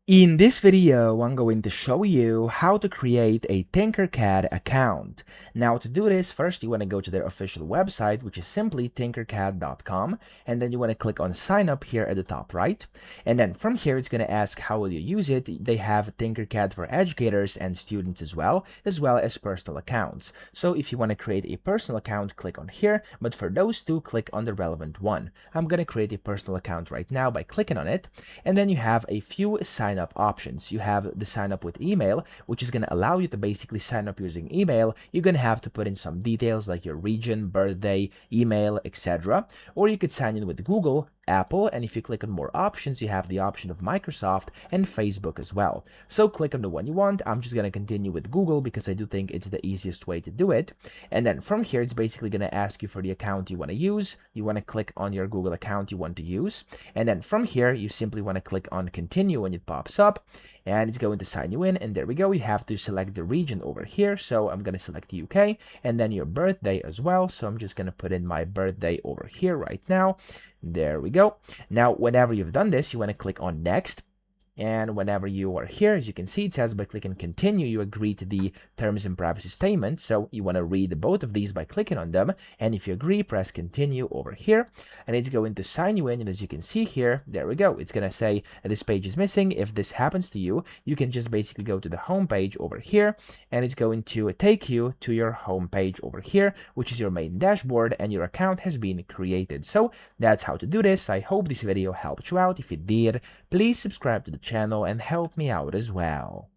In this video, I'm going to show you how to create a Tinkercad account. Now to do this, first you want to go to their official website, which is simply tinkercad.com, and then you want to click on sign up here at the top right. And then from here, it's going to ask how will you use it. They have Tinkercad for educators and students as well as personal accounts. So if you want to create a personal account, click on here, but for those two, click on the relevant one. I'm going to create a personal account right now by clicking on it, and then you have a few sign up options. You have the sign up with email, which is going to allow you to basically sign up using email. You're going to have to put in some details like your region, birthday, email, etc. Or you could sign in with Google, Apple, and if you click on more options, you have the option of Microsoft and Facebook as well. So click on the one you want. I'm just going to continue with Google because I do think it's the easiest way to do it. And then from here, it's basically going to ask you for the account you want to use. You want to click on your Google account you want to use. And then from here, you simply want to click on continue when it pops up, and it's going to sign you in. And there we go. You have to select the region over here. So I'm going to select UK, and then your birthday as well. So I'm just going to put in my birthday over here right now. There we go. Now, whenever you've done this, you want to click on next. And whenever you are here, as you can see, it says by clicking continue, you agree to the terms and privacy statement. So you want to read both of these by clicking on them. And if you agree, press continue over here. And it's going to sign you in. And as you can see here, there we go. It's going to say this page is missing. If this happens to you, you can just basically go to the home page over here. And it's going to take you to your home page over here, which is your main dashboard. And your account has been created. So that's how to do this. I hope this video helped you out. If it did, please subscribe to the channel and help me out as well.